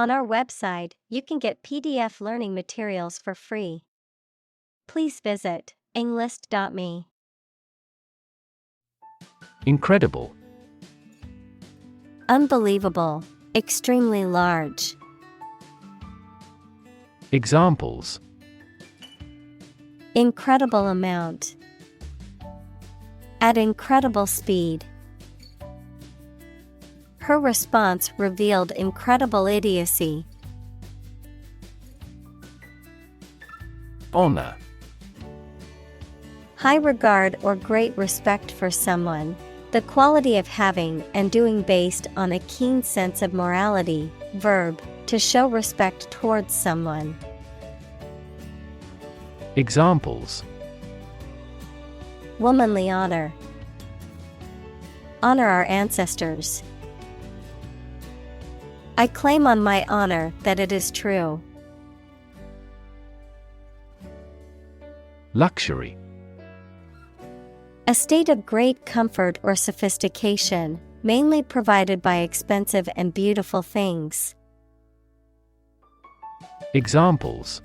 On our website, you can get PDF learning materials for free. Please visit englist.me. Incredible. Unbelievable. Extremely large. Examples: Incredible amount. At incredible speed. Her response revealed incredible idiocy. Honor. High regard or great respect for someone. The quality of having and doing based on a keen sense of morality. Verb, to show respect towards someone. Examples: Womanly honor. Honor our ancestors. I claim on my honor that it is true. Luxury. A state of great comfort or sophistication, mainly provided by expensive and beautiful things. Examples: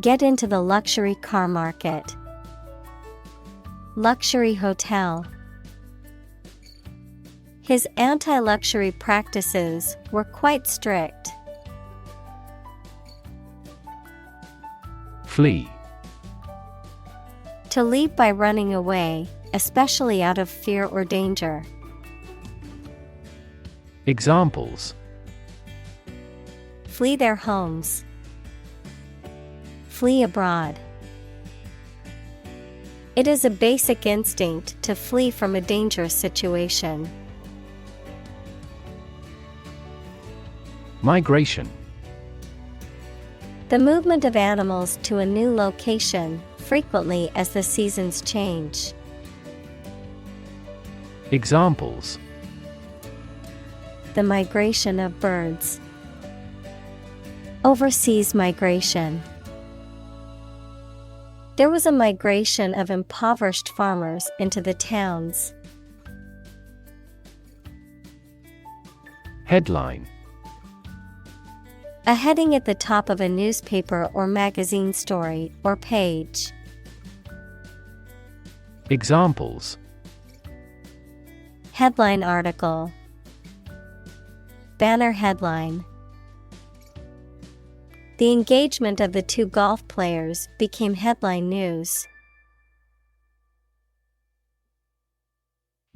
Get into the luxury car market. Luxury hotel. His anti-luxury practices were quite strict. Flee. To leave by running away, especially out of fear or danger. Examples: Flee their homes. Flee abroad. It is a basic instinct to flee from a dangerous situation. Migration. The movement of animals to a new location, frequently as the seasons change. Examples: The migration of birds. Overseas migration. There was a migration of impoverished farmers into the towns. Headline. A heading at the top of a newspaper or magazine story or page. Examples: Headline article. Banner headline. The engagement of the two golf players became headline news.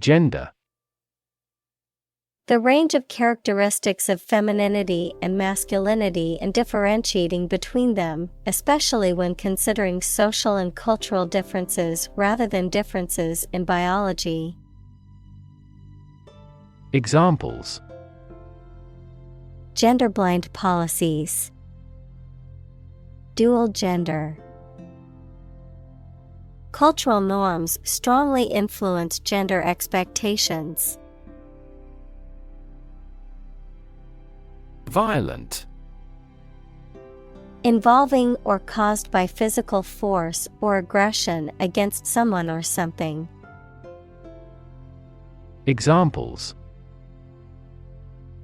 Gender. The range of characteristics of femininity and masculinity and differentiating between them, especially when considering social and cultural differences rather than differences in biology. Examples: Gender-blind policies. Dual gender. Cultural norms strongly influence gender expectations. Violent. Involving or caused by physical force or aggression against someone or something. Examples: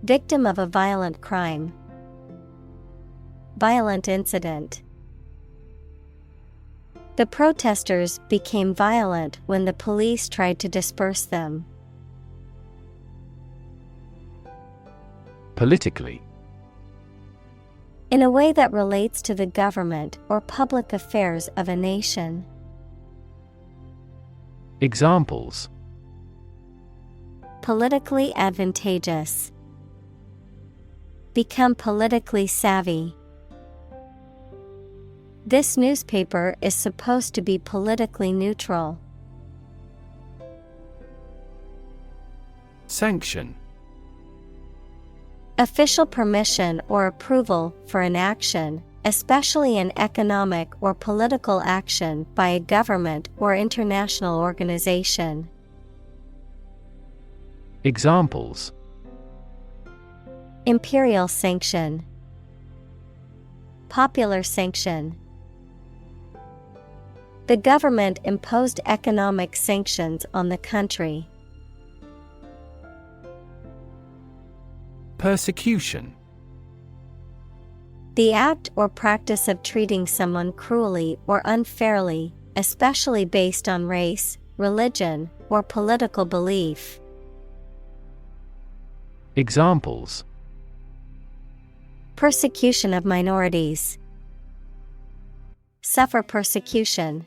Victim of a violent crime. Violent incident. The protesters became violent when the police tried to disperse them. Politically. In a way that relates to the government or public affairs of a nation. Examples: Politically advantageous. Become politically savvy. This newspaper is supposed to be politically neutral. Sanction. Official permission or approval for an action, especially an economic or political action by a government or international organization. Examples: Imperial sanction. Popular sanction. The government imposed economic sanctions on the country. Persecution. The act or practice of treating someone cruelly or unfairly, especially based on race, religion, or political belief. Examples: Persecution of minorities. Suffer persecution.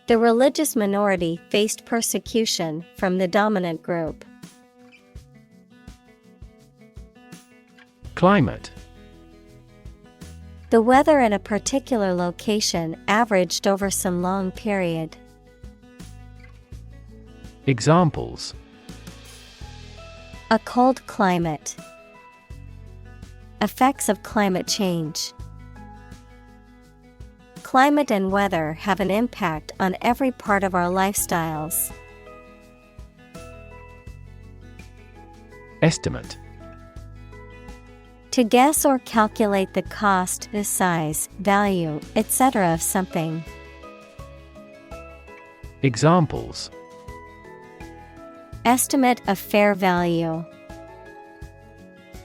The religious minority faced persecution from the dominant group. Climate. The weather at a particular location averaged over some long period. Examples: A cold climate. Effects of climate change. Climate and weather have an impact on every part of our lifestyles. Estimate. To guess or calculate the cost, the size, value, etc. of something. Examples: Estimate of fair value.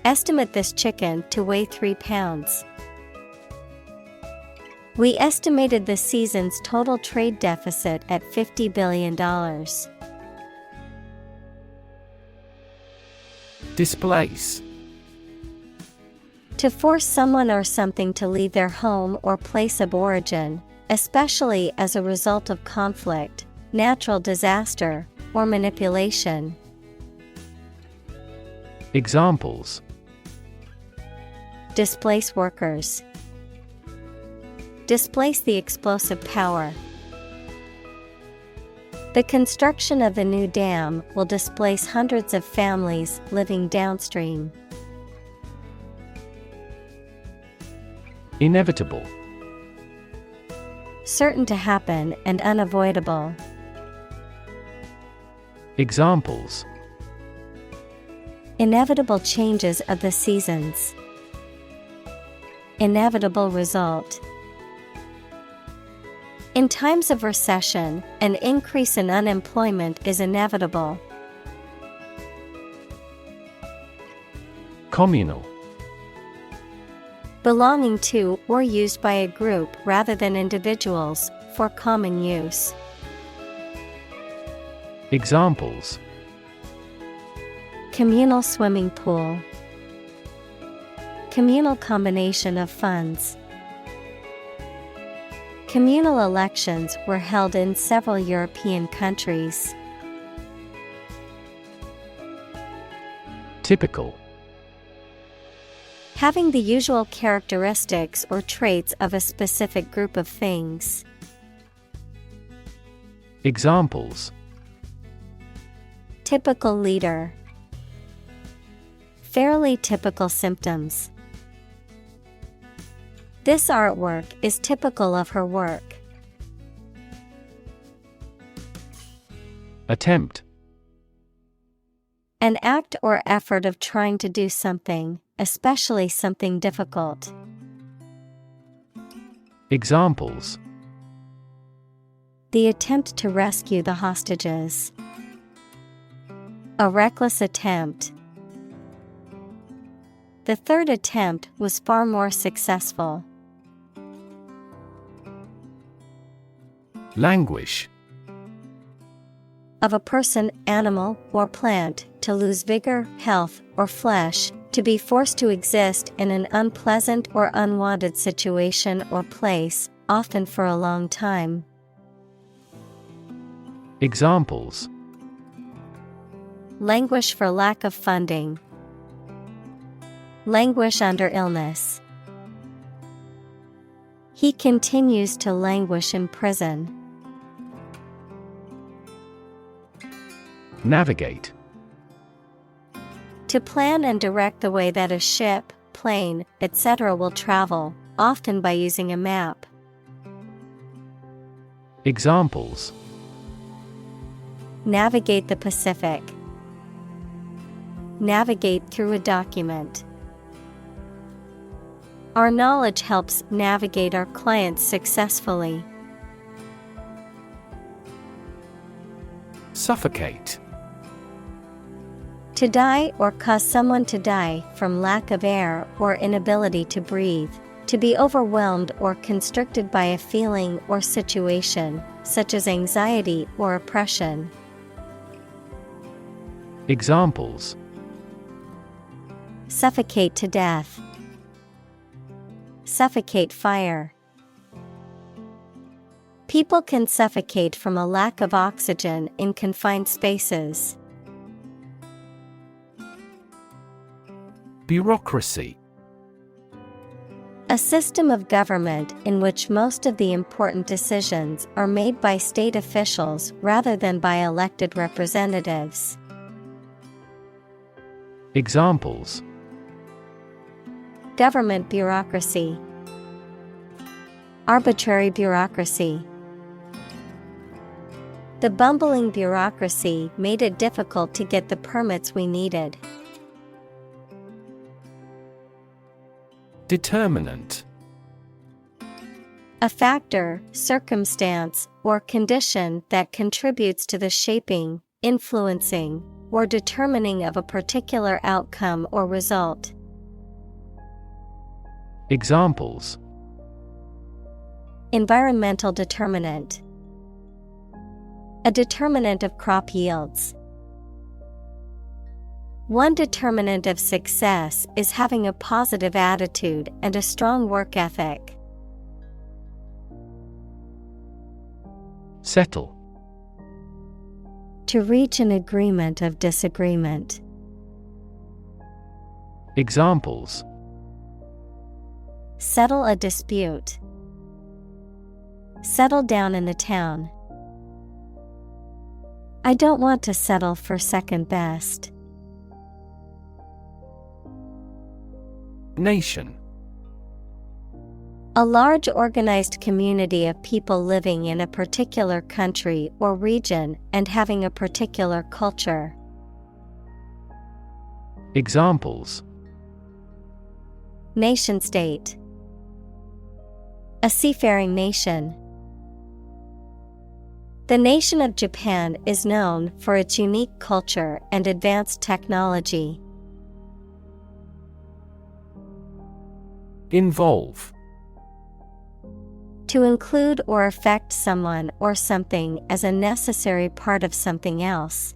Estimate this chicken to weigh 3 pounds. We estimated the season's total trade deficit at $50 billion. Displace. To force someone or something to leave their home or place of origin, especially as a result of conflict, natural disaster, or manipulation. Examples: Displace workers. Displace the explosive power. The construction of the new dam will displace hundreds of families living downstream. Inevitable. Certain to happen and unavoidable. Examples: Inevitable changes of the seasons. Inevitable result. In times of recession, an increase in unemployment is inevitable. Communal. Belonging to or used by a group rather than individuals, for common use. Examples: Communal swimming pool. Communal combination of funds. Communal elections were held in several European countries. Typical. Having the usual characteristics or traits of a specific group of things. Examples: Typical leader. Fairly typical symptoms. This artwork is typical of her work. Attempt. An act or effort of trying to do something, especially something difficult. Examples: The attempt to rescue the hostages. A reckless attempt. The third attempt was far more successful. Languish. Of a person, animal, or plant, to lose vigor, health, or flesh, to be forced to exist in an unpleasant or unwanted situation or place, often for a long time. Examples: Languish for lack of funding. Languish under illness. He continues to languish in prison. Navigate. To plan and direct the way that a ship, plane, etc. will travel, often by using a map. Examples: Navigate the Pacific. Navigate through a document. Our knowledge helps navigate our clients successfully. Suffocate. To die or cause someone to die from lack of air or inability to breathe. To be overwhelmed or constricted by a feeling or situation, such as anxiety or oppression. Examples: Suffocate to death. Suffocate fire. People can suffocate from a lack of oxygen in confined spaces. Bureaucracy. A system of government in which most of the important decisions are made by state officials rather than by elected representatives. Examples: Government bureaucracy. Arbitrary bureaucracy. The bumbling bureaucracy made it difficult to get the permits we needed. Determinant. A factor, circumstance, or condition that contributes to the shaping, influencing, or determining of a particular outcome or result. Examples: Environmental determinant. A determinant of crop yields. One determinant of success is having a positive attitude and a strong work ethic. Settle. To reach an agreement of disagreement. Examples: Settle a dispute. Settle down in the town. I don't want to settle for second best. Nation. A large organized community of people living in a particular country or region and having a particular culture. Examples: Nation-state. A seafaring nation. The nation of Japan is known for its unique culture and advanced technology. Involve. To include or affect someone or something as a necessary part of something else.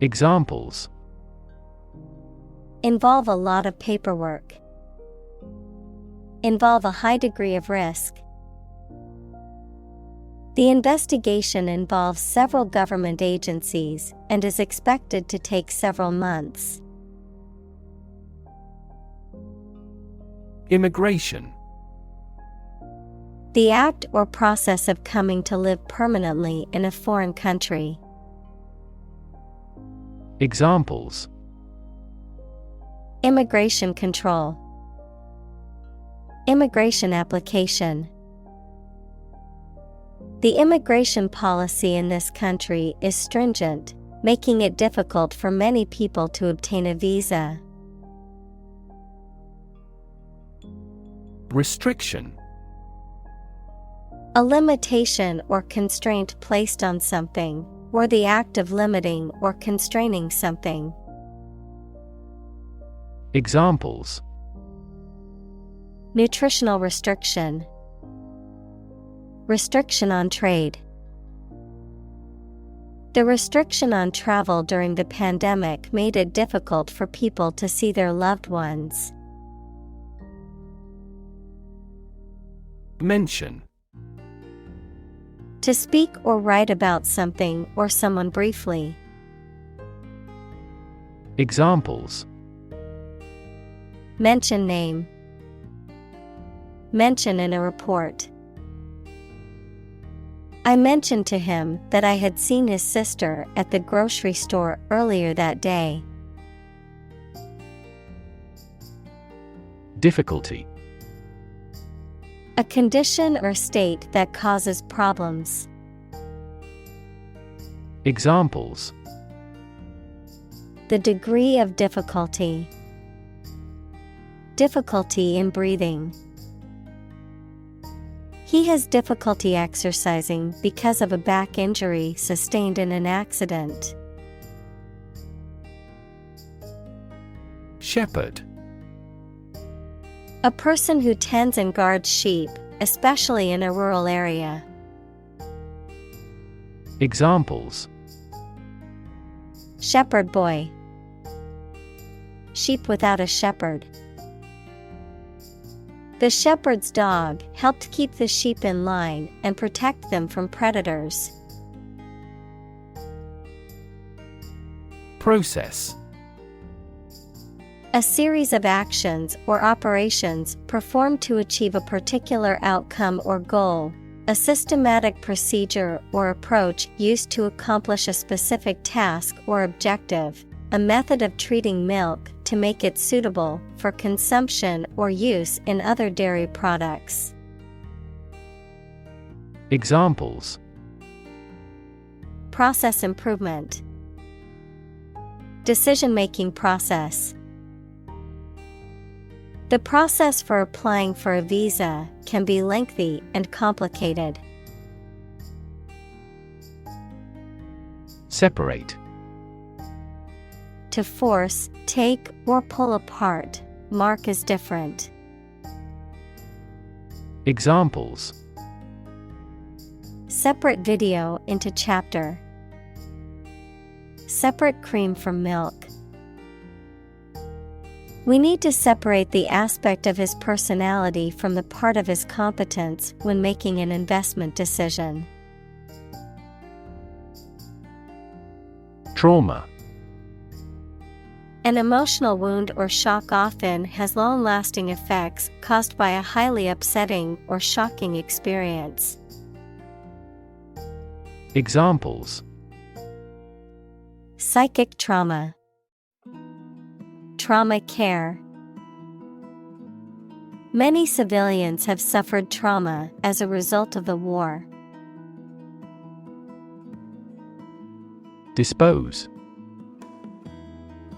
Examples: Involve a lot of paperwork. Involve a high degree of risk. The investigation involves several government agencies and is expected to take several months. Immigration. The act or process of coming to live permanently in a foreign country. Examples: Immigration control. Immigration application. The immigration policy in this country is stringent, making it difficult for many people to obtain a visa. Restriction. A limitation or constraint placed on something, or the act of limiting or constraining something. Examples: Nutritional restriction. Restriction on trade. The restriction on travel during the pandemic made it difficult for people to see their loved ones. Mention. To speak or write about something or someone briefly. Examples: Mention name. Mention in a report. I mentioned to him that I had seen his sister at the grocery store earlier that day. Difficulty. A condition or state that causes problems. Examples: The degree of difficulty. Difficulty in breathing. He has difficulty exercising because of a back injury sustained in an accident. Shepherd. A person who tends and guards sheep, especially in a rural area. Examples: Shepherd boy. Sheep without a shepherd. The shepherd's dog helped keep the sheep in line and protect them from predators. Process. A series of actions or operations performed to achieve a particular outcome or goal. A systematic procedure or approach used to accomplish a specific task or objective. A method of treating milk to make it suitable for consumption or use in other dairy products. Examples: Process improvement. Decision-making process. The process for applying for a visa can be lengthy and complicated. Separate. To force, take, or pull apart, mark as different. Examples: Separate video into chapter. Separate cream from milk. We need to separate the aspect of his personality from the part of his competence when making an investment decision. Trauma. An emotional wound or shock often has long-lasting effects caused by a highly upsetting or shocking experience. Examples: Psychic trauma. Trauma care. Many civilians have suffered trauma as a result of the war. Dispose.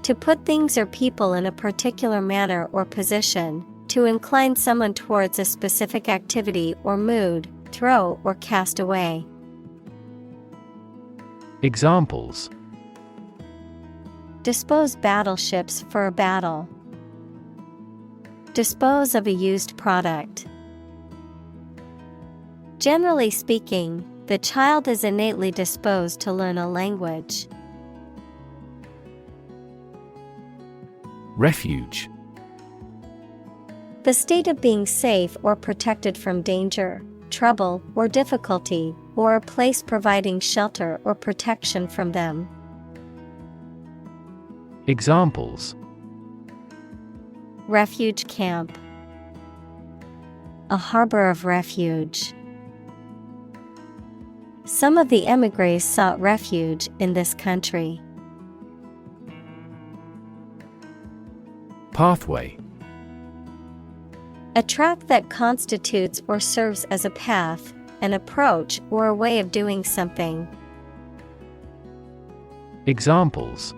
To put things or people in a particular manner or position, to incline someone towards a specific activity or mood, throw or cast away. Examples: Dispose battleships for a battle. Dispose of a used product. Generally speaking, the child is innately disposed to learn a language. Refuge. The state of being safe or protected from danger, trouble, or difficulty, or a place providing shelter or protection from them. Examples: Refuge camp. A harbor of refuge. Some of the émigrés sought refuge in this country. Pathway. A track that constitutes or serves as a path, an approach, or a way of doing something. Examples: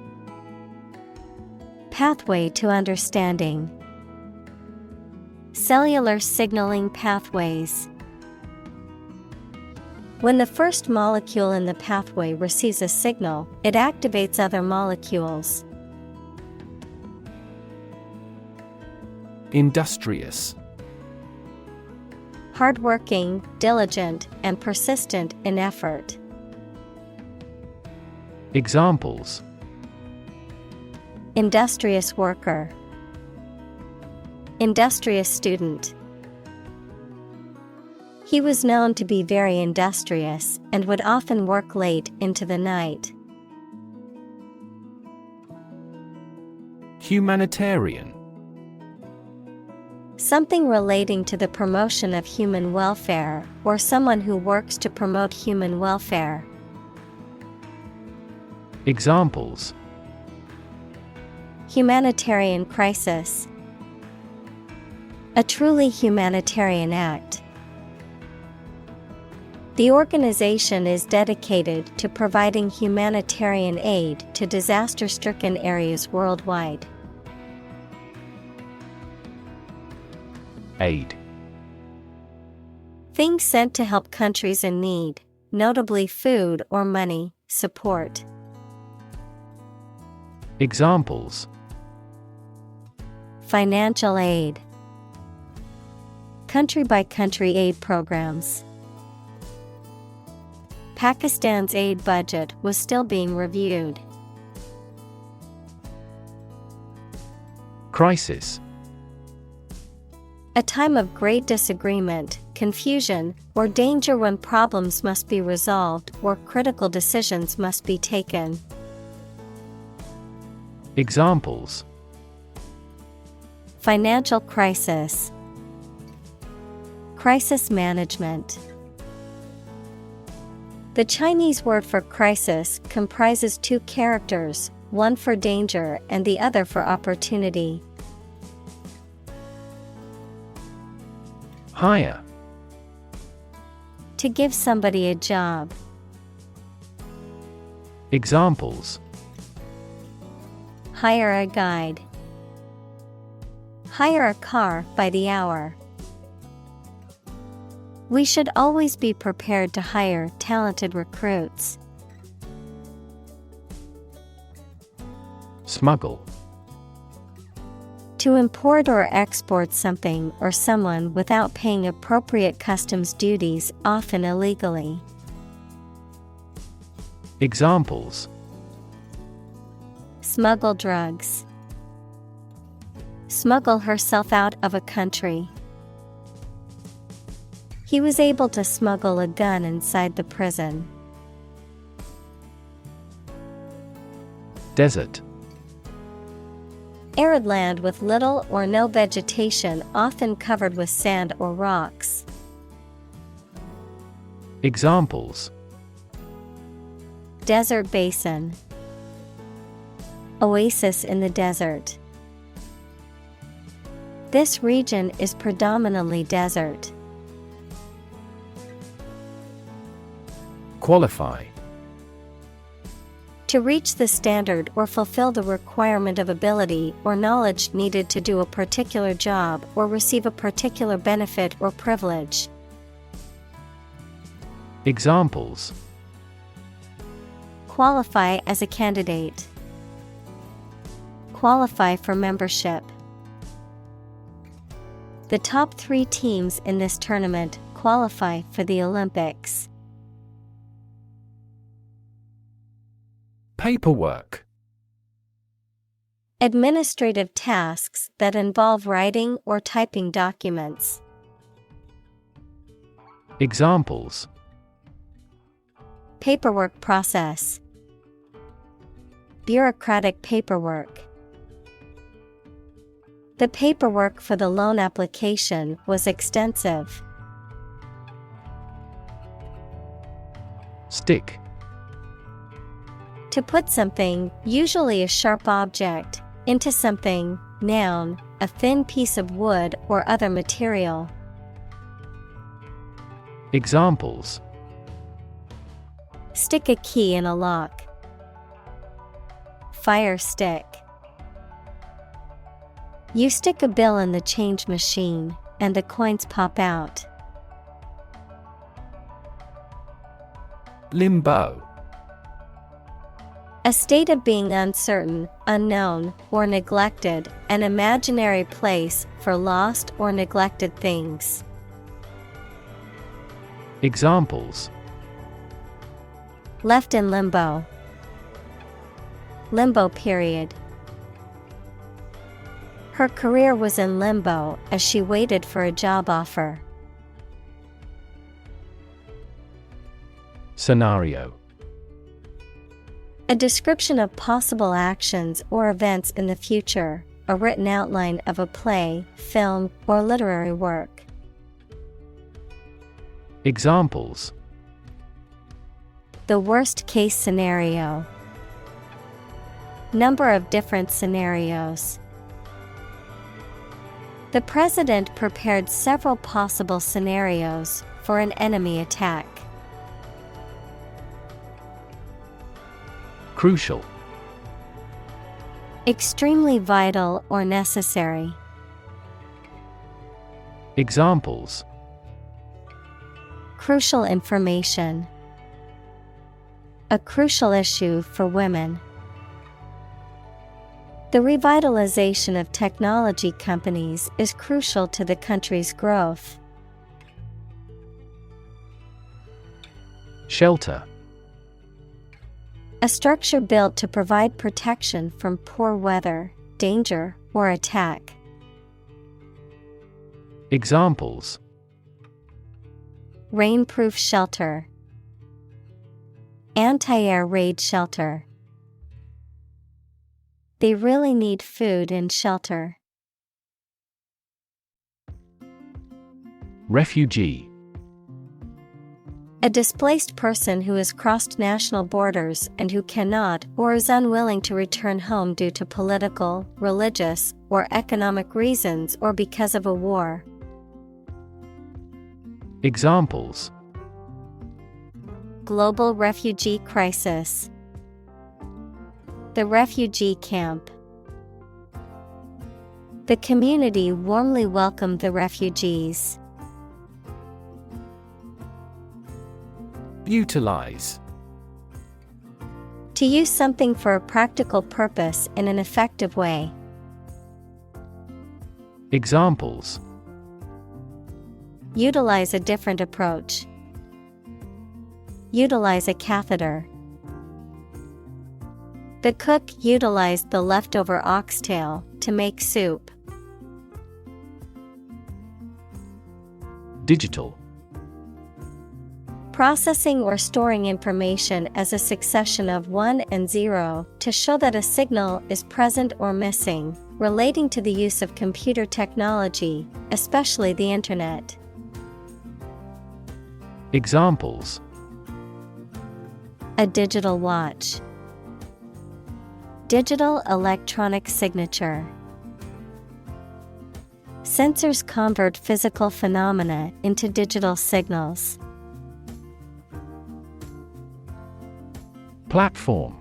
Pathway to understanding. Cellular signaling pathways. When the first molecule in the pathway receives a signal, it activates other molecules. Industrious. Hardworking, diligent, and persistent in effort. Examples: Industrious worker. Industrious student. He was known to be very industrious and would often work late into the night. Humanitarian. Something relating to the promotion of human welfare, or someone who works to promote human welfare. Examples: Humanitarian crisis. A truly humanitarian act. The organization is dedicated to providing humanitarian aid to disaster-stricken areas worldwide. Aid. Things sent to help countries in need, notably food or money, support. Examples: Financial aid. Country-by-country aid programs. Pakistan's aid budget was still being reviewed. Crisis. A time of great disagreement, confusion, or danger when problems must be resolved or critical decisions must be taken. Examples: Financial crisis. Crisis management. The Chinese word for crisis comprises two characters, one for danger and the other for opportunity. Hire. To give somebody a job. Examples: Hire a guide. Hire a car by the hour. We should always be prepared to hire talented recruits. Smuggle. To import or export something or someone without paying appropriate customs duties, often illegally. Examples: Smuggle drugs. Smuggle herself out of a country. He was able to smuggle a gun inside the prison. Desert. Arid land with little or no vegetation, often covered with sand or rocks. Examples: Desert basin. Oasis in the desert. This region is predominantly desert. Qualify. To reach the standard or fulfill the requirement of ability or knowledge needed to do a particular job or receive a particular benefit or privilege. Examples: Qualify as a candidate. Qualify for membership. The top 3 teams in this tournament qualify for the Olympics. Paperwork. Administrative tasks that involve writing or typing documents. Examples: Paperwork process. Bureaucratic paperwork. The paperwork for the loan application was extensive. Stick. To put something, usually a sharp object, into something, noun, a thin piece of wood or other material. Examples: Stick a key in a lock. Fire stick. You stick a bill in the change machine, and the coins pop out. Limbo. A state of being uncertain, unknown, or neglected, an imaginary place for lost or neglected things. Examples: Left in limbo. Limbo period. Her career was in limbo as she waited for a job offer. Scenario. A description of possible actions or events in the future, a written outline of a play, film, or literary work. Examples: The worst case scenario. Number of different scenarios. The president prepared several possible scenarios for an enemy attack. Crucial. Extremely vital or necessary. Examples: Crucial information. A crucial issue for women. The revitalization of technology companies is crucial to the country's growth. Shelter. A structure built to provide protection from poor weather, danger, or attack. Examples: Rainproof shelter, anti-air raid shelter. They really need food and shelter. Refugee. A displaced person who has crossed national borders and who cannot or is unwilling to return home due to political, religious, or economic reasons or because of a war. Examples: Global refugee crisis. The refugee camp. The community warmly welcomed the refugees. Utilize. To use something for a practical purpose in an effective way. Examples: Utilize a different approach. Utilize a catheter. The cook utilized the leftover oxtail to make soup. Digital. Processing or storing information as a succession of 1 and 0 to show that a signal is present or missing, relating to the use of computer technology, especially the Internet. Examples: A digital watch. Digital electronic signature. Sensors convert physical phenomena into digital signals. Platform.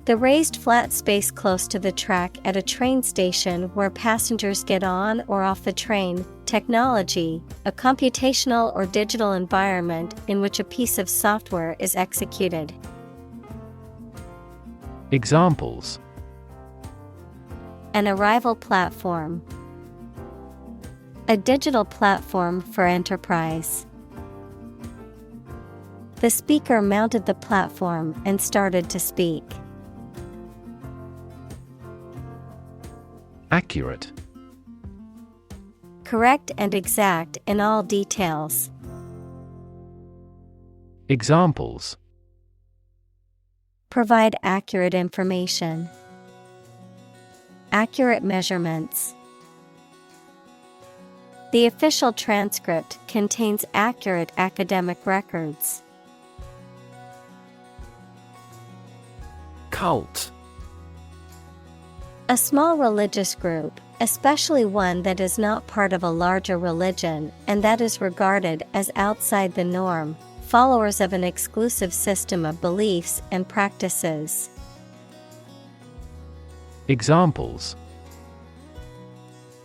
The raised flat space close to the track at a train station where passengers get on or off the train. Technology, a computational or digital environment in which a piece of software is executed. Examples: An arrival platform. A digital platform for enterprise. The speaker mounted the platform and started to speak. Accurate. Correct and exact in all details. Examples: Provide accurate information. Accurate measurements. The official transcript contains accurate academic records. Cult. A small religious group, especially one that is not part of a larger religion and that is regarded as outside the norm, followers of an exclusive system of beliefs and practices. Examples: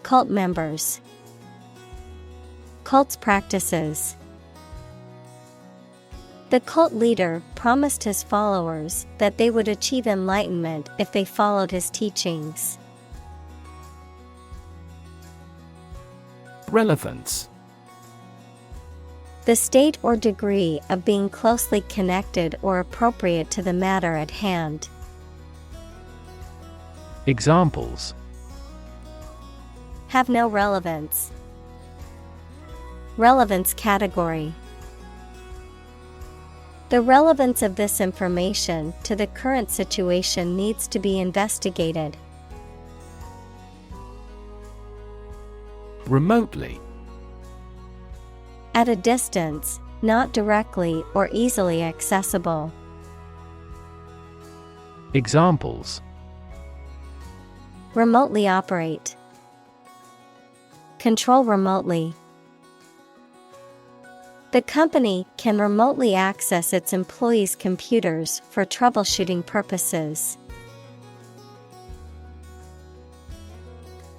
Cult members. Cult's practices. The cult leader promised his followers that they would achieve enlightenment if they followed his teachings. Relevance. The state or degree of being closely connected or appropriate to the matter at hand. Examples: Have no relevance. Relevance category. The relevance of this information to the current situation needs to be investigated. Remotely. At a distance, not directly or easily accessible. Examples: Remotely operate. Control remotely. The company can remotely access its employees' computers for troubleshooting purposes.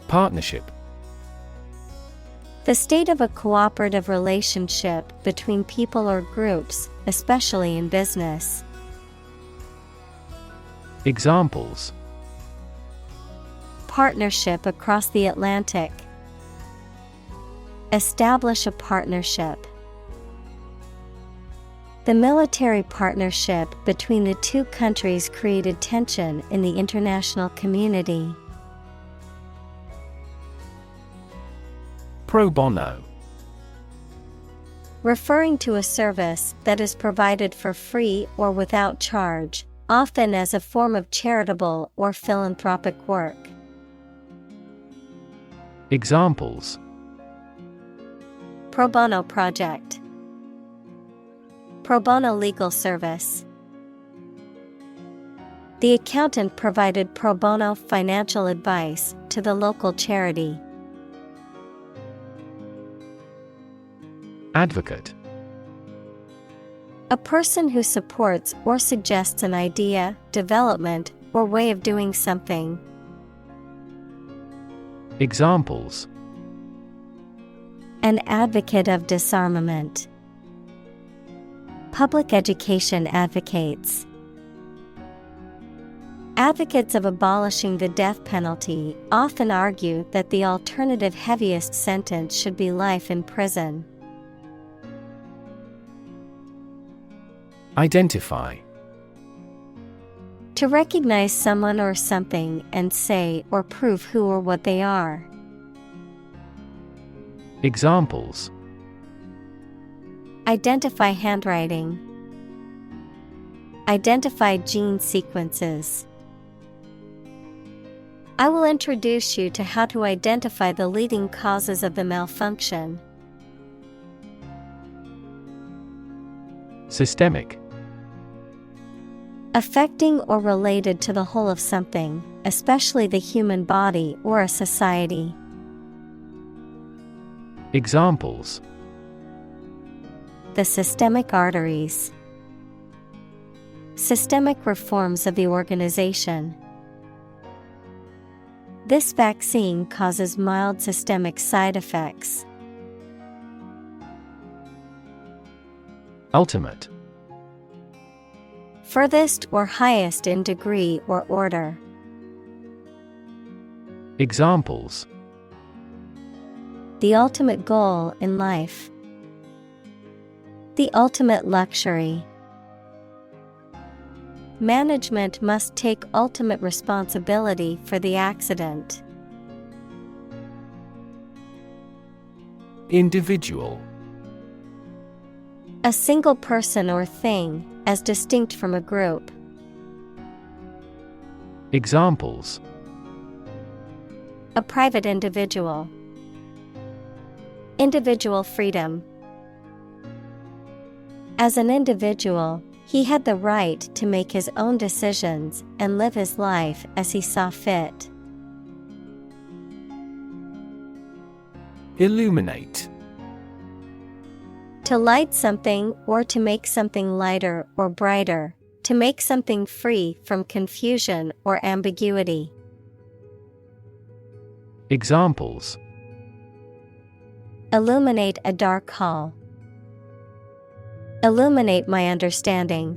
Partnership. The state of a cooperative relationship between people or groups, especially in business. Examples: partnership across the Atlantic. Establish a partnership. The military partnership between the two countries created tension in the international community. Pro bono. Referring to a service that is provided for free or without charge, often as a form of charitable or philanthropic work. Examples: Pro bono project. Pro bono legal service. The accountant provided pro bono financial advice to the local charity. Advocate. A person who supports or suggests an idea, development, or way of doing something. Examples: An advocate of disarmament. Public education advocates. Advocates of abolishing the death penalty often argue that the alternative heaviest sentence should be life in prison. Identify. To recognize someone or something and say or prove who or what they are. Examples: Identify handwriting. Identify gene sequences. I will introduce you to how to identify the leading causes of the malfunction. Systemic. Affecting or related to the whole of something, especially the human body or a society. Examples: The systemic arteries. Systemic reforms of the organization. This vaccine causes mild systemic side effects. Ultimate. Furthest or highest in degree or order. Examples: The ultimate goal in life. The ultimate luxury. Management must take ultimate responsibility for the accident. Individual. A single person or thing, as distinct from a group. Examples: A private individual. Individual freedom. As an individual, he had the right to make his own decisions and live his life as he saw fit. Illuminate. To light something or to make something lighter or brighter, to make something free from confusion or ambiguity. Examples: Illuminate a dark hall. Illuminate my understanding.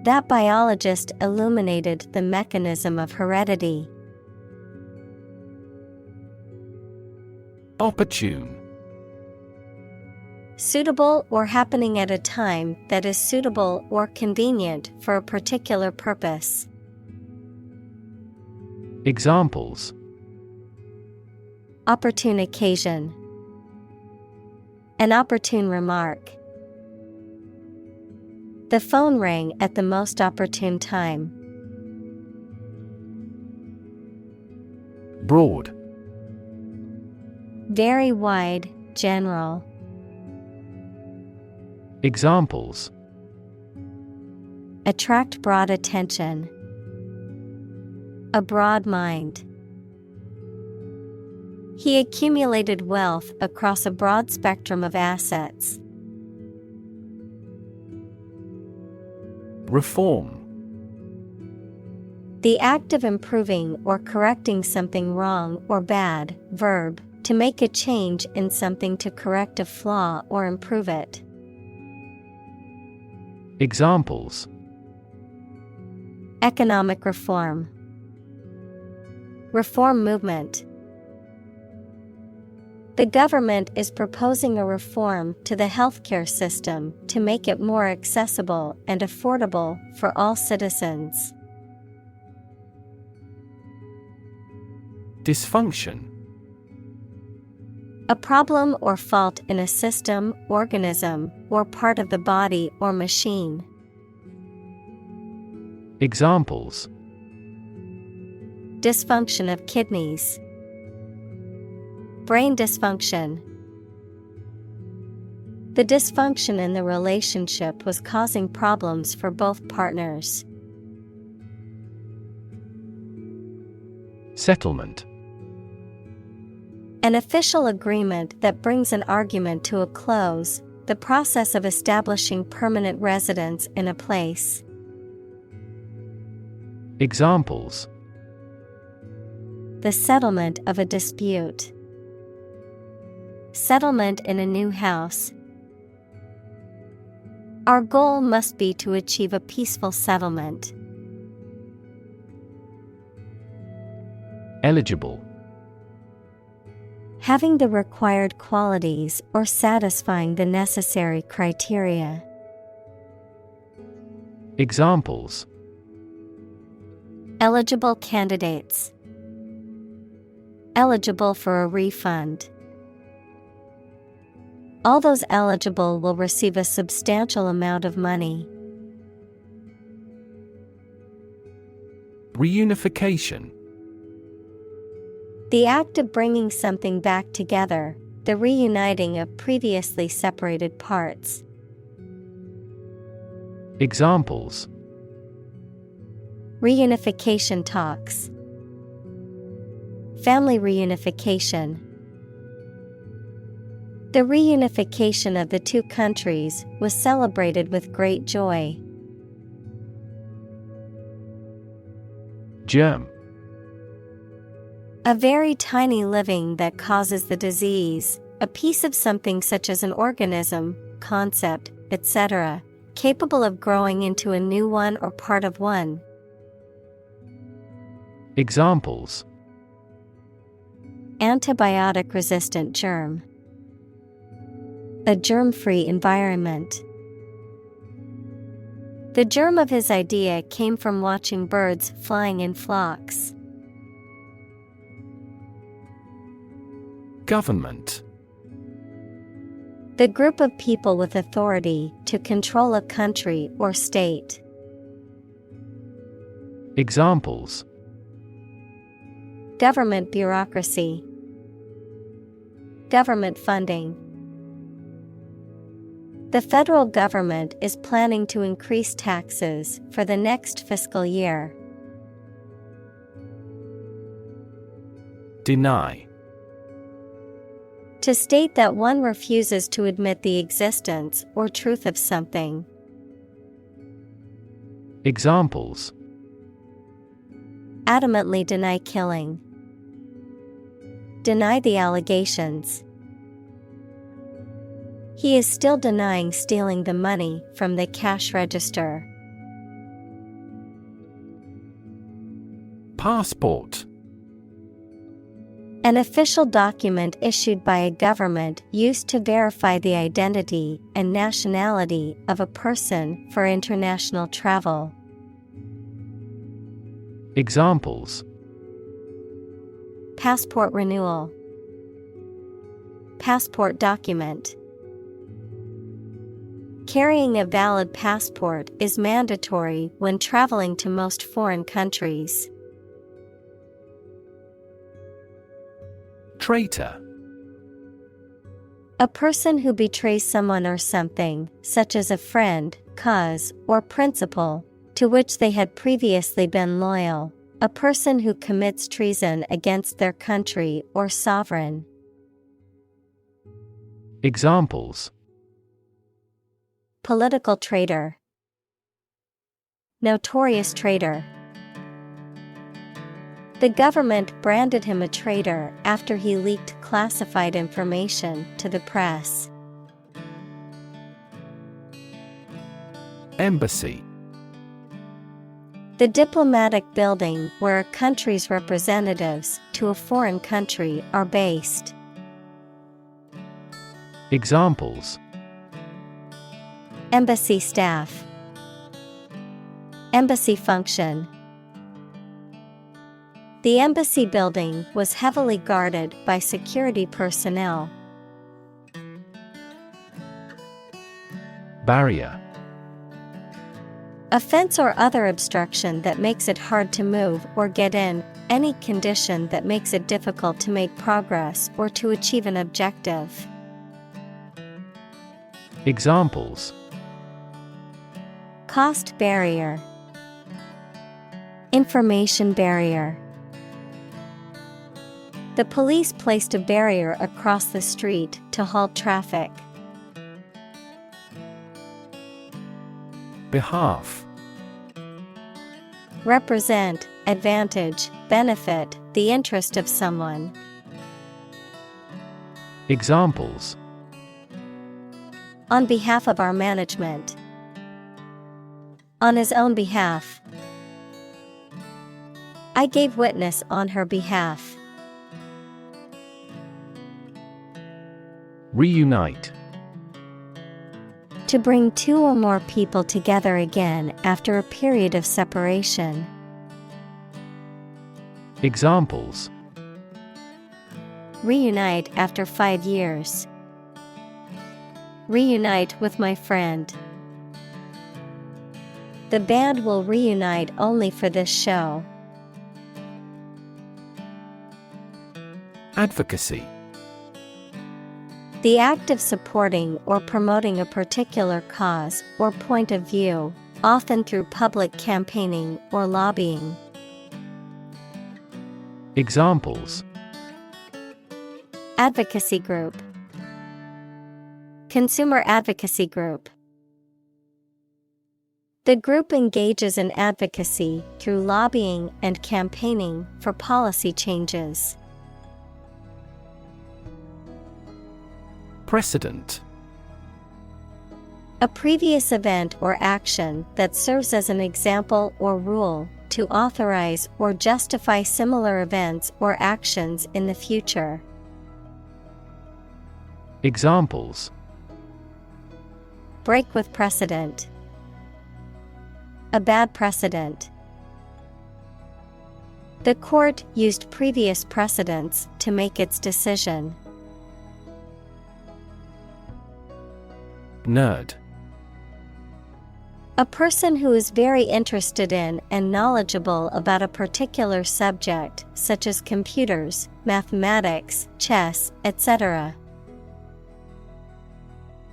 That biologist illuminated the mechanism of heredity. Opportune. Suitable or happening at a time that is suitable or convenient for a particular purpose. Examples: Opportune occasion. An opportune remark. The phone rang at the most opportune time. Broad. Very wide, general. Examples: Attract broad attention. A broad mind. He accumulated wealth across a broad spectrum of assets. Reform. The act of improving or correcting something wrong or bad. Verb, to make a change in something to correct a flaw or improve it. Examples: Economic reform. Reform movement. The government is proposing a reform to the healthcare system to make it more accessible and affordable for all citizens. Dysfunction. A problem or fault in a system, organism, or part of the body or machine. Examples: Dysfunction of kidneys. Brain dysfunction. The dysfunction in the relationship was causing problems for both partners. Settlement. An official agreement that brings an argument to a close, the process of establishing permanent residence in a place. Examples: The settlement of a dispute. Settlement in a new house. Our goal must be to achieve a peaceful settlement. Eligible. Having the required qualities or satisfying the necessary criteria. Examples: Eligible candidates. Eligible for a refund. All those eligible will receive a substantial amount of money. Reunification. The act of bringing something back together, the reuniting of previously separated parts. Examples: Reunification talks. Family reunification. The reunification of the two countries was celebrated with great joy. Germ. A very tiny living that causes the disease, a piece of something such as an organism, concept, etc., capable of growing into a new one or part of one. Examples: Antibiotic-resistant germ. A germ-free environment. The germ of his idea came from watching birds flying in flocks. Government. The group of people with authority to control a country or state. Examples: Government bureaucracy. Government funding. The federal government is planning to increase taxes for the next fiscal year. Deny. To state that one refuses to admit the existence or truth of something. Examples: Adamantly deny killing. Deny the allegations. He is still denying stealing the money from the cash register. Passport. An official document issued by a government used to verify the identity and nationality of a person for international travel. Examples: Passport renewal. Passport document. Carrying a valid passport is mandatory when traveling to most foreign countries. Traitor. A person who betrays someone or something, such as a friend, cause, or principle, to which they had previously been loyal. A person who commits treason against their country or sovereign. Examples: Political traitor. Notorious traitor. The government branded him a traitor after he leaked classified information to the press. Embassy. The diplomatic building where a country's representatives to a foreign country are based. Examples: Embassy staff. Embassy function. The embassy building was heavily guarded by security personnel. Barrier. A fence or other obstruction that makes it hard to move or get in, any condition that makes it difficult to make progress or to achieve an objective. Examples: Cost barrier. Information barrier. The police placed a barrier across the street to halt traffic. Behalf. Represent, advantage, benefit, the interest of someone. Examples: On behalf of our management. On his own behalf. I gave witness on her behalf. Reunite. To bring two or more people together again after a period of separation. Examples: Reunite after 5 years. Reunite with my friend. The band will reunite only for this show. Advocacy. The act of supporting or promoting a particular cause or point of view, often through public campaigning or lobbying. Examples: Advocacy group. Consumer advocacy group. The group engages in advocacy through lobbying and campaigning for policy changes. Precedent. A previous event or action that serves as an example or rule to authorize or justify similar events or actions in the future. Examples: Break with precedent. A bad precedent. The court used previous precedents to make its decision. Nerd. A person who is very interested in and knowledgeable about a particular subject, such as computers, mathematics, chess, etc.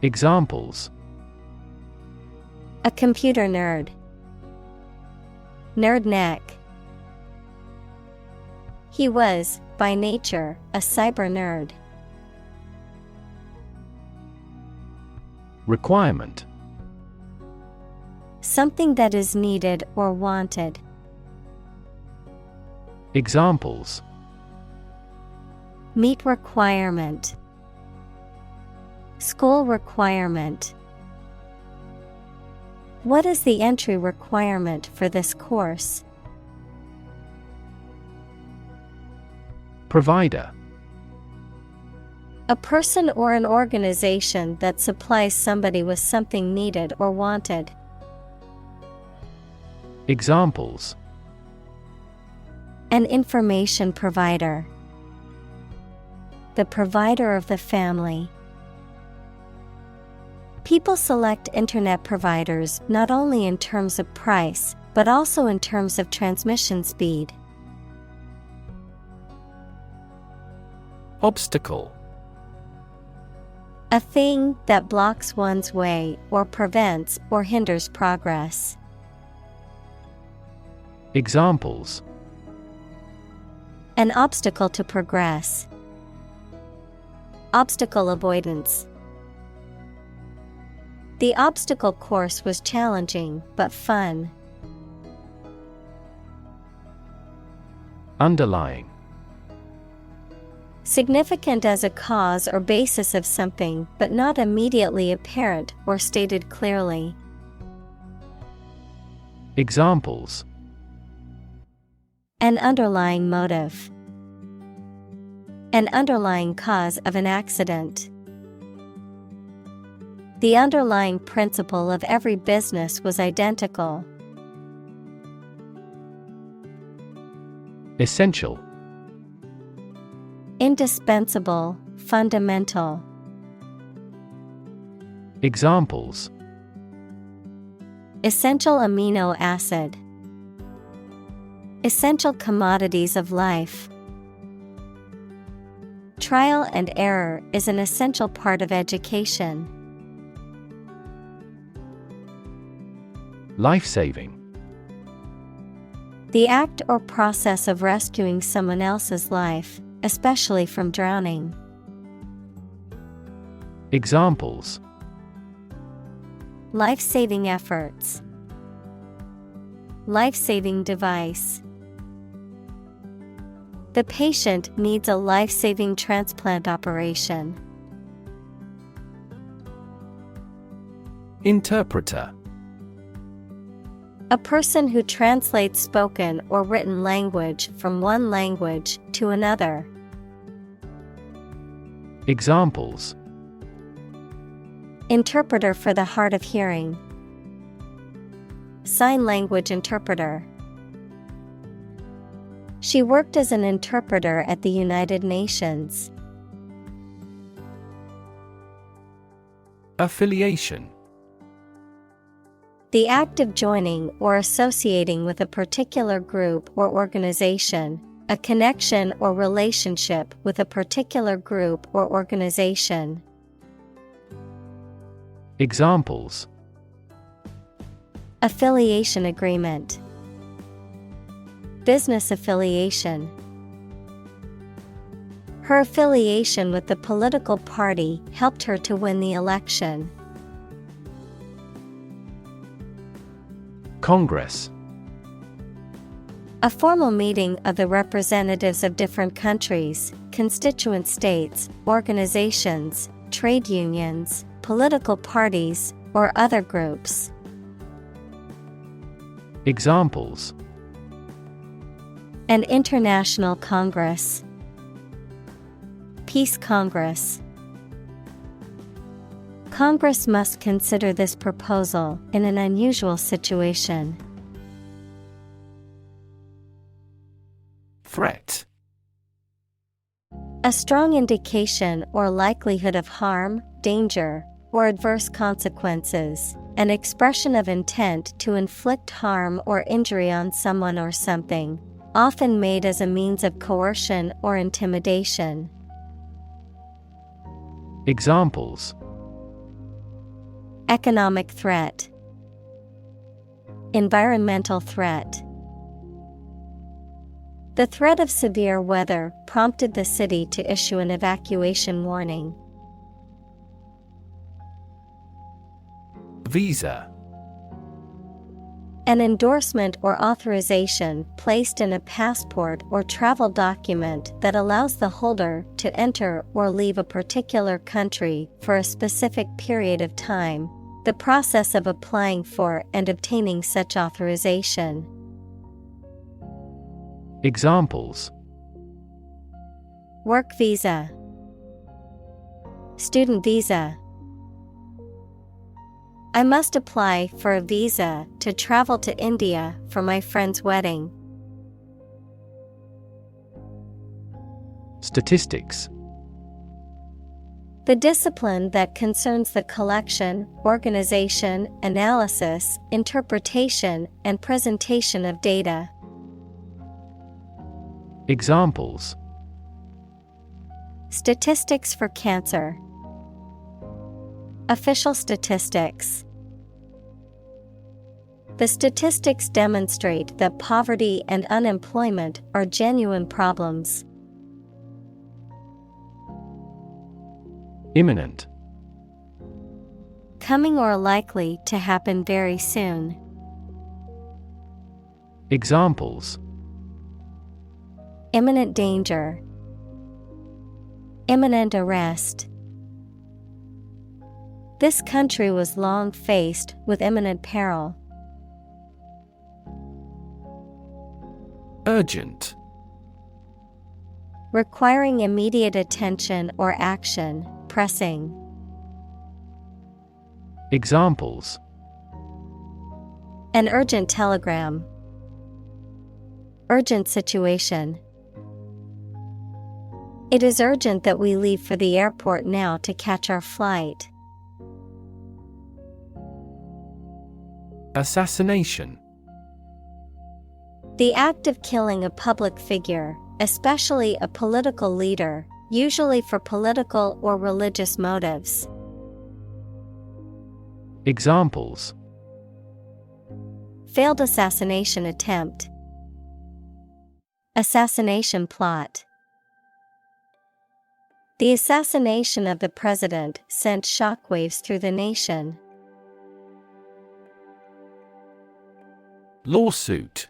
Examples: A computer nerd. Nerd neck. He was, by nature, a cyber nerd. Requirement. Something that is needed or wanted. Examples: Meet requirement. School requirement. What is the entry requirement for this course? Provider. A person or an organization that supplies somebody with something needed or wanted. Examples: An information provider. The provider of the family. People select internet providers not only in terms of price, but also in terms of transmission speed. Obstacle. A thing that blocks one's way or prevents or hinders progress. Examples: An obstacle to progress. Obstacle avoidance. The obstacle course was challenging but fun. Underlying. Significant as a cause or basis of something but not immediately apparent or stated clearly. Examples: An underlying motive. An underlying cause of an accident. The underlying principle of every business was identical. Essential. Indispensable, fundamental. Examples: Essential amino acid. Essential commodities of life. Trial and error is an essential part of education. Life-saving. The act or process of rescuing someone else's life, especially from drowning. Examples: Life-saving efforts. Life-saving device. The patient needs a life-saving transplant operation. Interpreter. A person who translates spoken or written language from one language to another. Examples: Interpreter for the hard of hearing. Sign language interpreter. She worked as an interpreter at the United Nations. Affiliation. The act of joining or associating with a particular group or organization, a connection or relationship with a particular group or organization. Examples: Affiliation agreement. Business affiliation. Her affiliation with the political party helped her to win the election. Congress. A formal meeting of the representatives of different countries, constituent states, organizations, trade unions, political parties, or other groups. Examples: An international congress. Peace Congress. Congress must consider this proposal in an unusual situation. Threat. A strong indication or likelihood of harm, danger, or adverse consequences. An expression of intent to inflict harm or injury on someone or something, often made as a means of coercion or intimidation. Examples: Economic threat. Environmental threat. The threat of severe weather prompted the city to issue an evacuation warning. Visa. An endorsement or authorization placed in a passport or travel document that allows the holder to enter or leave a particular country for a specific period of time. The process of applying for and obtaining such authorization. Examples: Work visa. Student visa. I must apply for a visa to travel to India for my friend's wedding. Statistics. The discipline that concerns the collection, organization, analysis, interpretation, and presentation of data. Examples: Statistics for cancer. Official statistics. The statistics demonstrate that poverty and unemployment are genuine problems. Imminent. Coming or likely to happen very soon. Examples: Imminent danger. Imminent arrest. This country was long faced with imminent peril. Urgent. Requiring immediate attention or action, pressing. Examples: An urgent telegram. Urgent situation. It is urgent that we leave for the airport now to catch our flight. Assassination. The act of killing a public figure, especially a political leader, usually for political or religious motives. Examples: Failed assassination attempt. Assassination plot. The assassination of the president sent shockwaves through the nation. Lawsuit.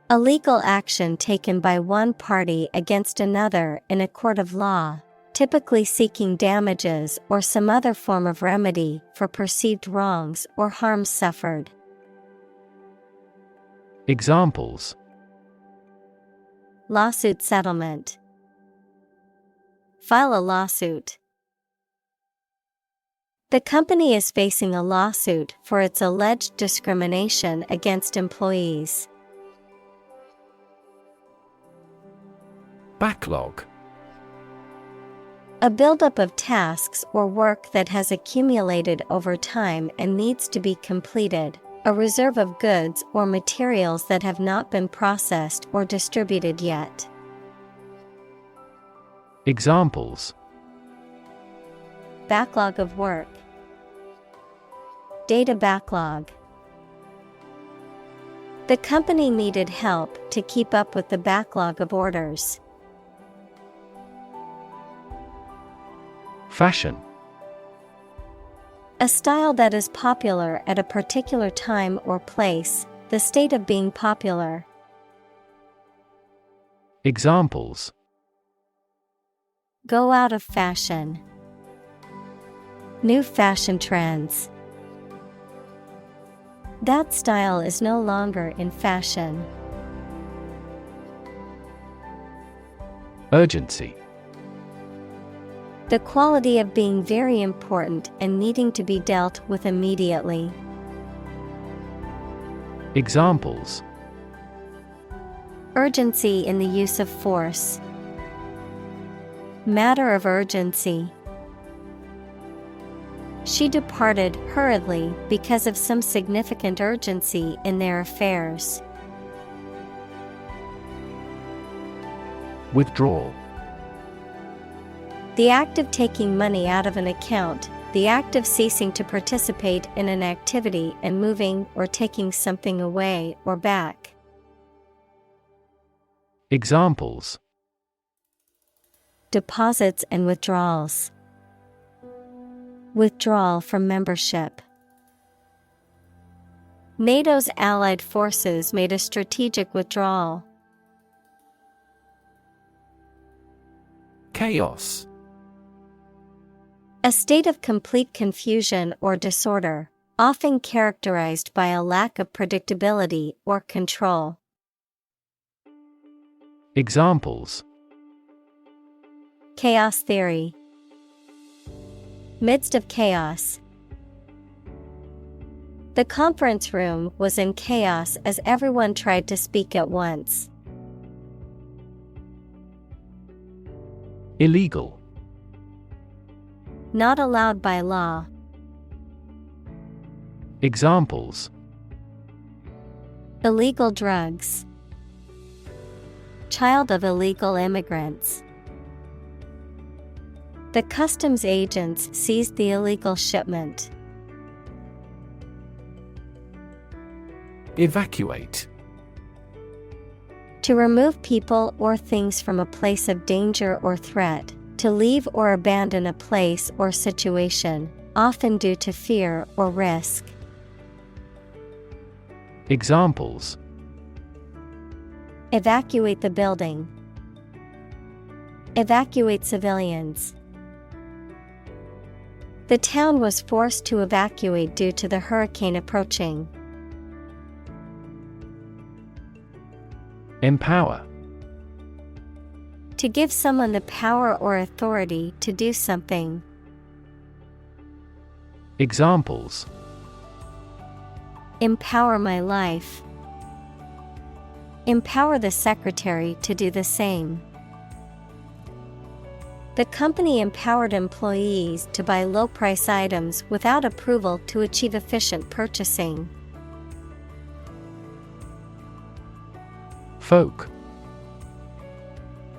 A legal action taken by one party against another in a court of law, typically seeking damages or some other form of remedy for perceived wrongs or harms suffered. Examples: Lawsuit settlement. File a lawsuit. The company is facing a lawsuit for its alleged discrimination against employees. Backlog. A buildup of tasks or work that has accumulated over time and needs to be completed. A reserve of goods or materials that have not been processed or distributed yet. Examples: Backlog of work. Data backlog. The company needed help to keep up with the backlog of orders. Fashion. A style that is popular at a particular time or place, the state of being popular. Examples: Go out of fashion. New fashion trends. That style is no longer in fashion. Urgency. The quality of being very important and needing to be dealt with immediately. Examples: Urgency in the use of force. Matter of urgency. She departed hurriedly because of some significant urgency in their affairs. Withdrawal. The act of taking money out of an account, the act of ceasing to participate in an activity and moving or taking something away or back. Examples: Deposits and withdrawals. Withdrawal from membership. NATO's allied forces made a strategic withdrawal. Chaos. A state of complete confusion or disorder, often characterized by a lack of predictability or control. Examples: Chaos theory. Midst of chaos. The conference room was in chaos as everyone tried to speak at once. Illegal. Not allowed by law. Examples: Illegal drugs. Child of illegal immigrants. The customs agents seized the illegal shipment. Evacuate. To remove people or things from a place of danger or threat, to leave or abandon a place or situation, often due to fear or risk. Examples: Evacuate the building. Evacuate civilians. The town was forced to evacuate due to the hurricane approaching. Empower. To give someone the power or authority to do something. Examples: Empower my life. Empower the secretary to do the same. The company empowered employees to buy low-price items without approval to achieve efficient purchasing. Folk.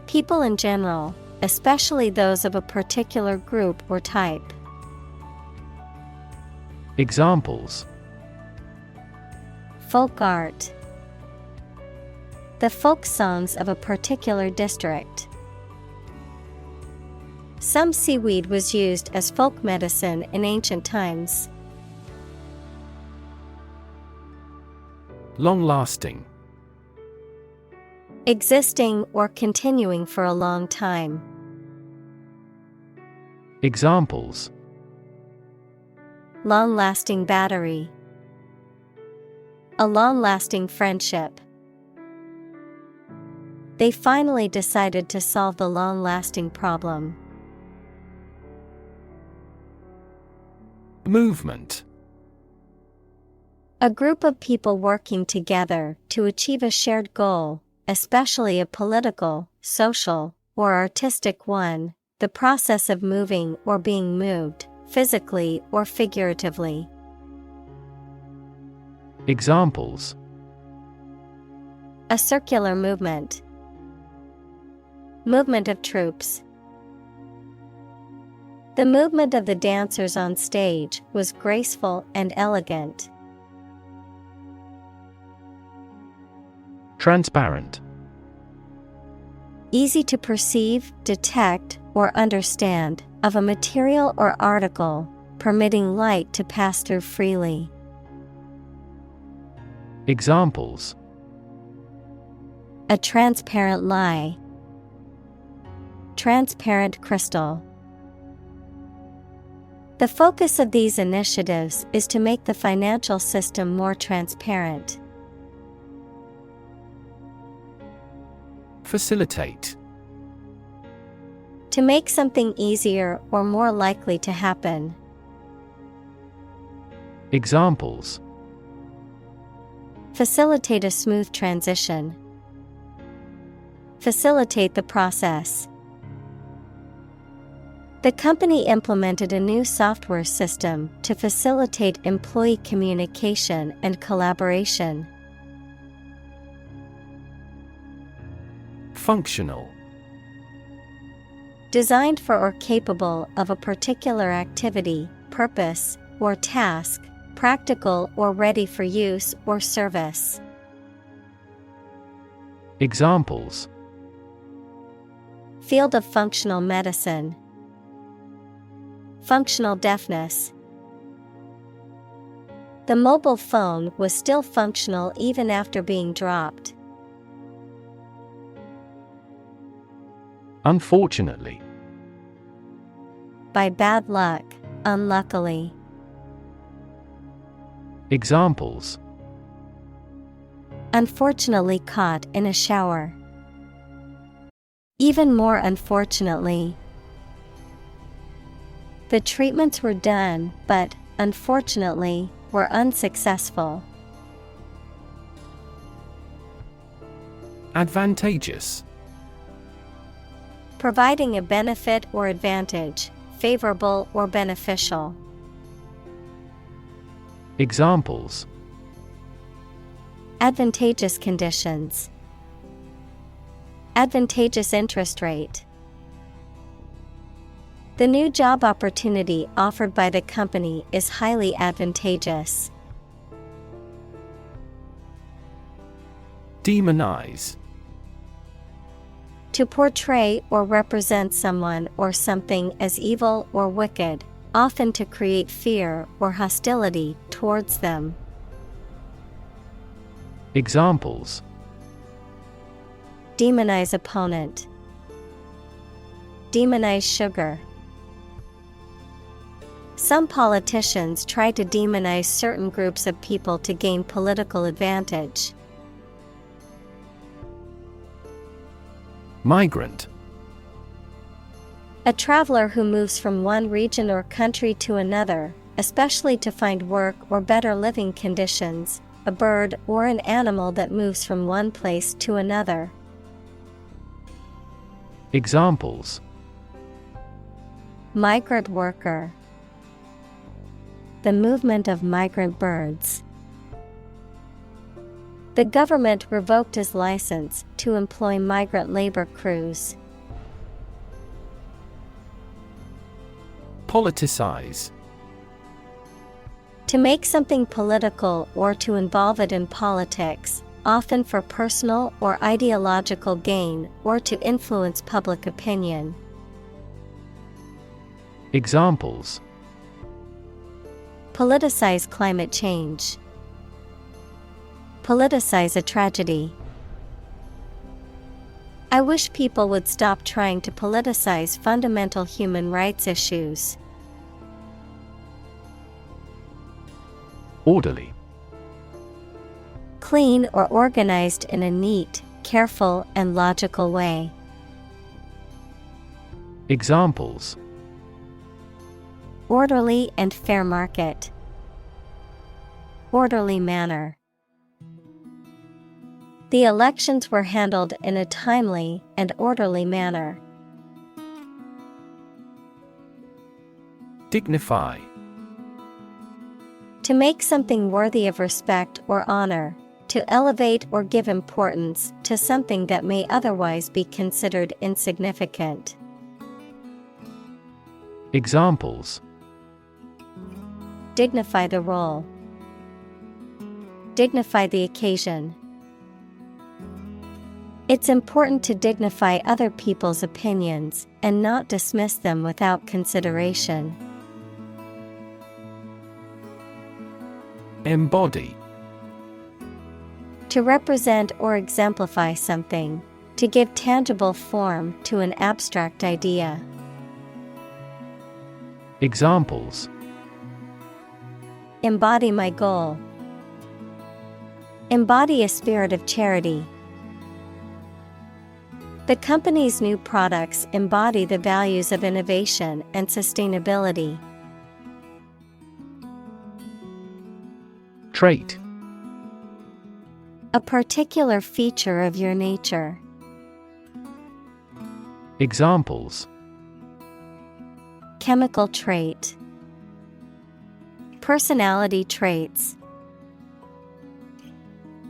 People in general, especially those of a particular group or type. Examples: Folk art. The folk songs of a particular district. Some seaweed was used as folk medicine in ancient times. Long-lasting. Existing or continuing for a long time. Examples: Long-lasting battery. A long-lasting friendship. They finally decided to solve the long-lasting problem. Movement. A group of people working together to achieve a shared goal, especially a political, social, or artistic one, the process of moving or being moved, physically or figuratively. Examples: A circular movement. Movement of troops. The movement of the dancers on stage was graceful and elegant. Transparent. Easy to perceive, detect, or understand, of a material or article, permitting light to pass through freely. Examples: A transparent lie. Transparent crystal. The focus of these initiatives is to make the financial system more transparent. Facilitate. To make something easier or more likely to happen. Examples: Facilitate a smooth transition. Facilitate the process. The company implemented a new software system to facilitate employee communication and collaboration. Functional. Designed for or capable of a particular activity, purpose, or task, practical or ready for use or service. Examples: Field of functional medicine. Functional deafness. The mobile phone was still functional even after being dropped. Unfortunately. By bad luck, unluckily. Examples: Unfortunately caught in a shower. Even more unfortunately. The treatments were done, but, unfortunately, were unsuccessful. Advantageous. Providing a benefit or advantage, favorable or beneficial. Examples: Advantageous conditions. Advantageous interest rate. The new job opportunity offered by the company is highly advantageous. Demonize. To portray or represent someone or something as evil or wicked, often to create fear or hostility towards them. Examples: Demonize opponent. Demonize sugar. Some politicians try to demonize certain groups of people to gain political advantage. Migrant. A traveler who moves from one region or country to another, especially to find work or better living conditions, a bird or an animal that moves from one place to another. Examples: Migrant worker. The movement of migrant birds. The government revoked his license to employ migrant labor crews. Politicize. To make something political or to involve it in politics, often for personal or ideological gain or to influence public opinion. Examples: Politicize climate change. Politicize a tragedy. I wish people would stop trying to politicize fundamental human rights issues. Orderly. Clean or organized in a neat, careful, and logical way. Examples: Orderly and fair market. Orderly manner. The elections were handled in a timely and orderly manner. Dignify. To make something worthy of respect or honor, to elevate or give importance to something that may otherwise be considered insignificant. Examples: Dignify the role. Dignify the occasion. It's important to dignify other people's opinions and not dismiss them without consideration. Embody. To represent or exemplify something, to give tangible form to an abstract idea. Examples: Embody my goal. Embody a spirit of charity. The company's new products embody the values of innovation and sustainability. Trait. A particular feature of your nature. Examples: Chemical trait. Personality traits.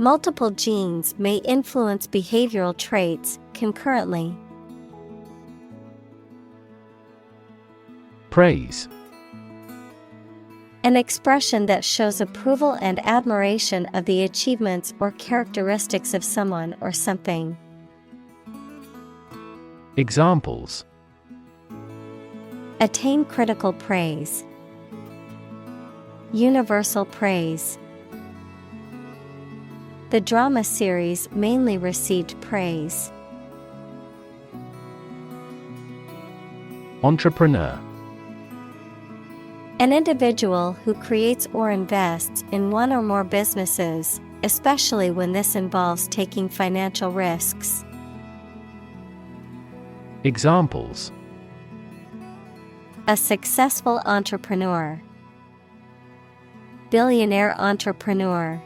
Multiple genes may influence behavioral traits concurrently. Praise. An expression that shows approval and admiration of the achievements or characteristics of someone or something. Examples: Attain critical praise. Universal praise. The drama series mainly received praise. Entrepreneur. An individual who creates or invests in one or more businesses, especially when this involves taking financial risks. Examples: A successful entrepreneur. Billionaire entrepreneur.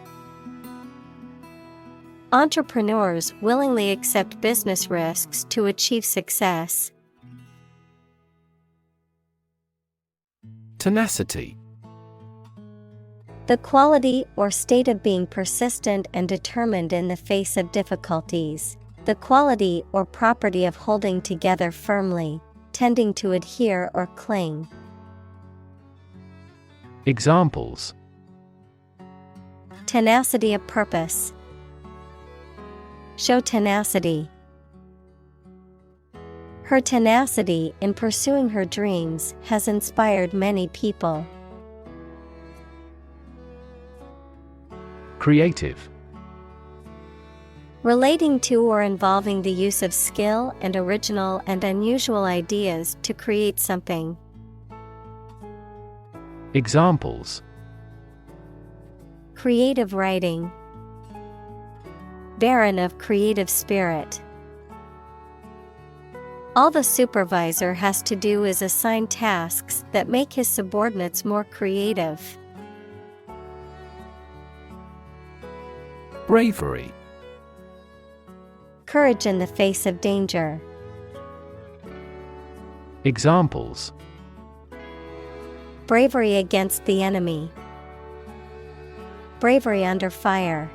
Entrepreneurs willingly accept business risks to achieve success. Tenacity. The quality or state of being persistent and determined in the face of difficulties. The quality or property of holding together firmly, tending to adhere or cling. Examples: Tenacity of purpose. Show tenacity. Her tenacity in pursuing her dreams has inspired many people. Creative. Relating to or involving the use of skill and original and unusual ideas to create something. Examples: Creative writing. Barren of creative spirit. All the supervisor has to do is assign tasks that make his subordinates more creative. Bravery. Courage in the face of danger. Examples: Bravery against the enemy. Bravery under fire.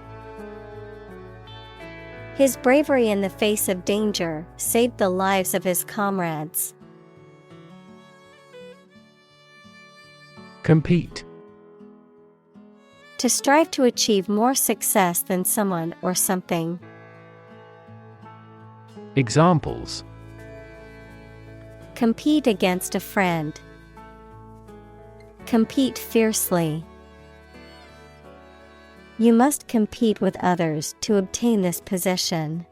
His bravery in the face of danger saved the lives of his comrades. Compete. To strive to achieve more success than someone or something. Examples: Compete against a friend. Compete fiercely. You must compete with others to obtain this position.